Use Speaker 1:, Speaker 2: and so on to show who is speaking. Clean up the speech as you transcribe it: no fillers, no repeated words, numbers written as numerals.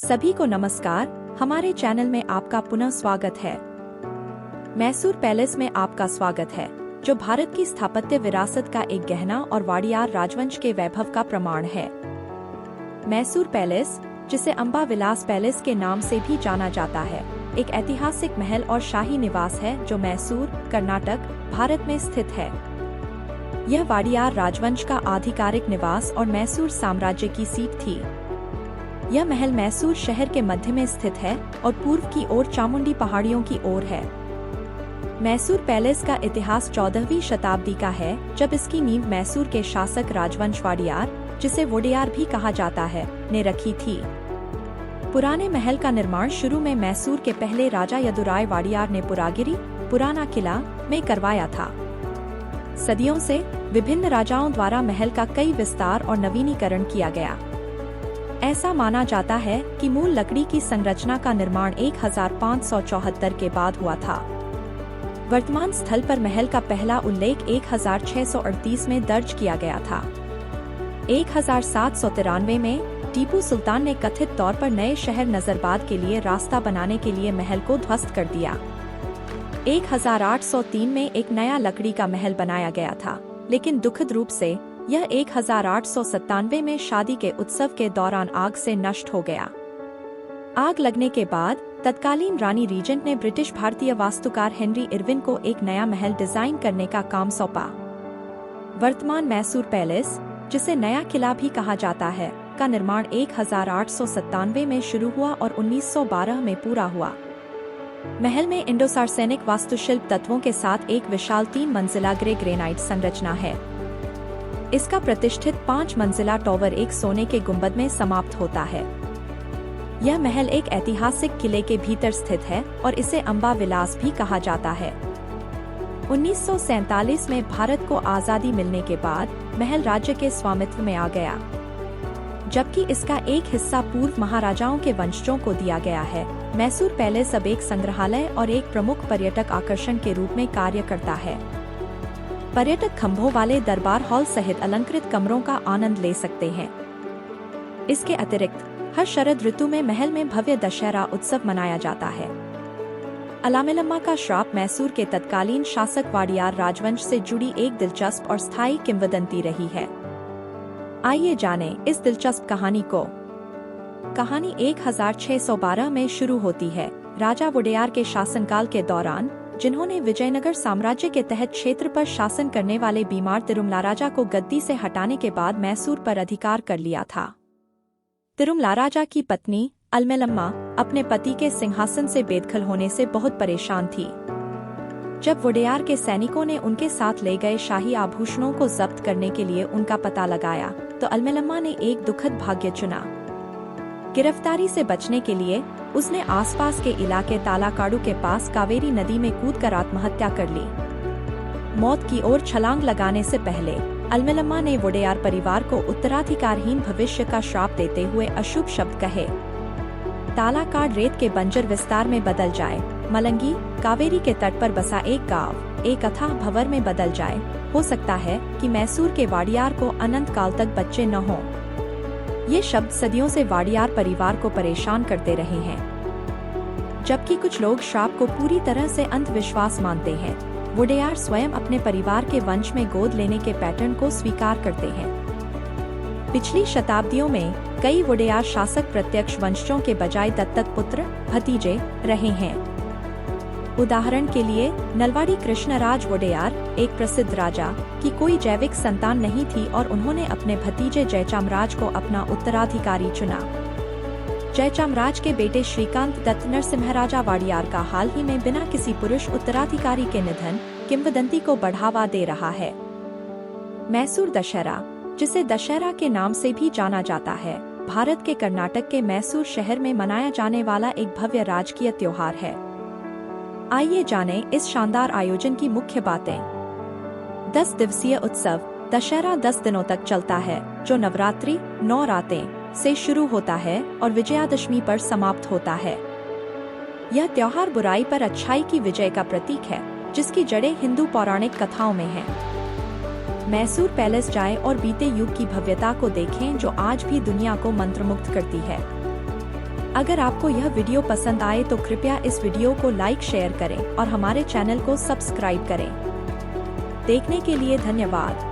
Speaker 1: सभी को नमस्कार। हमारे चैनल में आपका पुनः स्वागत है। मैसूर पैलेस में आपका स्वागत है, जो भारत की स्थापत्य विरासत का एक गहना और वाडियार राजवंश के वैभव का प्रमाण है। मैसूर पैलेस, जिसे अंबा विलास पैलेस के नाम से भी जाना जाता है, एक ऐतिहासिक महल और शाही निवास है जो मैसूर, कर्नाटक, भारत में स्थित है। यह वाडियार राजवंश का आधिकारिक निवास और मैसूर साम्राज्य की सीट थी। यह महल मैसूर शहर के मध्य में स्थित है और पूर्व की ओर चामुंडी पहाड़ियों की ओर है। मैसूर पैलेस का इतिहास 14वीं शताब्दी का है, जब इसकी नींव मैसूर के शासक राजवंश वाडियार, जिसे वोडेयार भी कहा जाता है, ने रखी थी। पुराने महल का निर्माण शुरू में मैसूर के पहले राजा यदुराय वाडियार ने पुरागिरी, पुराना किला, में करवाया था। सदियों से विभिन्न राजाओं द्वारा महल का कई विस्तार और नवीनीकरण किया गया। ऐसा माना जाता है कि मूल लकड़ी की संरचना का निर्माण 1574 के बाद हुआ था। वर्तमान स्थल पर महल का पहला उल्लेख 1638 में दर्ज किया गया था। 1793 में टीपू सुल्तान ने कथित तौर पर नए शहर नजरबाद के लिए रास्ता बनाने के लिए महल को ध्वस्त कर दिया। 1803 में एक नया लकड़ी का महल बनाया गया था, लेकिन दुखद रूप से यह 1897 में शादी के उत्सव के दौरान आग से नष्ट हो गया। आग लगने के बाद तत्कालीन रानी रीजेंट ने ब्रिटिश भारतीय वास्तुकार हेनरी इरविन को एक नया महल डिजाइन करने का काम सौंपा। वर्तमान मैसूर पैलेस, जिसे नया किला भी कहा जाता है, का निर्माण 1897 में शुरू हुआ और 1912 में पूरा हुआ। महल में इंडो-सार्सेनिक वास्तुशिल्प तत्वों के साथ एक विशाल 3 मंजिला ग्रे ग्रेनाइट संरचना है। इसका प्रतिष्ठित 5 मंजिला टॉवर एक सोने के गुंबद में समाप्त होता है। यह महल एक ऐतिहासिक किले के भीतर स्थित है और इसे अंबा विलास भी कहा जाता है। 1947 में भारत को आजादी मिलने के बाद महल राज्य के स्वामित्व में आ गया, जबकि इसका एक हिस्सा पूर्व महाराजाओं के वंशजों को दिया गया है। मैसूर पैलेस अब एक संग्रहालय और एक प्रमुख पर्यटक आकर्षण के रूप में कार्य करता है। पर्यटक खंभों वाले दरबार हॉल सहित अलंकृत कमरों का आनंद ले सकते हैं। इसके अतिरिक्त हर शरद ऋतु में महल में भव्य दशहरा उत्सव मनाया जाता है। अलामेलम्मा का श्राप मैसूर के तत्कालीन शासक वाडियार राजवंश से जुड़ी एक दिलचस्प और स्थायी किंवदंती रही है। आइए जानें इस दिलचस्प कहानी को। कहानी 1612 में शुरू होती है। राजा वोडेयार के शासनकाल के दौरान, जिन्होंने विजयनगर साम्राज्य के तहत क्षेत्र पर शासन करने वाले बीमार तिरुमलाराजा को गद्दी से हटाने के बाद मैसूर पर अधिकार कर लिया था। तिरुमलाराजा की पत्नी अलमेलम्मा अपने पति के सिंहासन से बेदखल होने से बहुत परेशान थी। जब वोडेयार के सैनिकों ने उनके साथ ले गए शाही आभूषणों को जब्त करने के लिए उनका पता लगाया, तो अलमेलम्मा ने एक दुखद भाग्य चुना। गिरफ्तारी से बचने के लिए उसने आसपास के इलाके तालाकाडू के पास कावेरी नदी में कूदकर आत्महत्या कर ली। मौत की ओर छलांग लगाने से पहले अलमेलम्मा ने वोडेयार परिवार को उत्तराधिकारहीन भविष्य का श्राप देते हुए अशुभ शब्द कहे। तालाकाड रेत के बंजर विस्तार में बदल जाए, मलंगी, कावेरी के तट पर बसा एक गांव एक अथाह भंवर में बदल जाए। हो सकता है कि मैसूर के वाडियार को अनंत काल तक बच्चे न हों। ये शब्द सदियों से वाडियार परिवार को परेशान करते रहे हैं, जबकि कुछ लोग श्राप को पूरी तरह से अंधविश्वास मानते हैं। वोडेयार स्वयं अपने परिवार के वंश में गोद लेने के पैटर्न को स्वीकार करते हैं। पिछली शताब्दियों में कई वोडेयार शासक प्रत्यक्ष वंशजों के बजाय दत्तक पुत्र, भतीजे रहे हैं। उदाहरण के लिए नलवाड़ी कृष्णराज वोडेयार, एक प्रसिद्ध राजा, की कोई जैविक संतान नहीं थी और उन्होंने अपने भतीजे जयचामराज को अपना उत्तराधिकारी चुना। जयचामराज के बेटे श्रीकांत दत्त नरसिम्हराजा वाडियार का हाल ही में बिना किसी पुरुष उत्तराधिकारी के निधन किंवदंती को बढ़ावा दे रहा है। मैसूर दशहरा, जिसे दशहरा के नाम से भी जाना जाता है, भारत के कर्नाटक के मैसूर शहर में मनाया जाने वाला एक भव्य राजकीय त्योहार है। आइए जानें इस शानदार आयोजन की मुख्य बातें। 10 दिवसीय उत्सव दशहरा 10 दिनों तक चलता है, जो नवरात्रि 9 रातें से शुरू होता है और विजयादशमी पर समाप्त होता है। यह त्योहार बुराई पर अच्छाई की विजय का प्रतीक है, जिसकी जड़ें हिंदू पौराणिक कथाओं में हैं। मैसूर पैलेस जाएं और बीते युग की भव्यता को देखें, जो आज भी दुनिया को मंत्रमुग्ध करती है। अगर आपको यह वीडियो पसंद आए तो कृपया इस वीडियो को लाइक शेयर करें और हमारे चैनल को सब्सक्राइब करें। देखने के लिए धन्यवाद।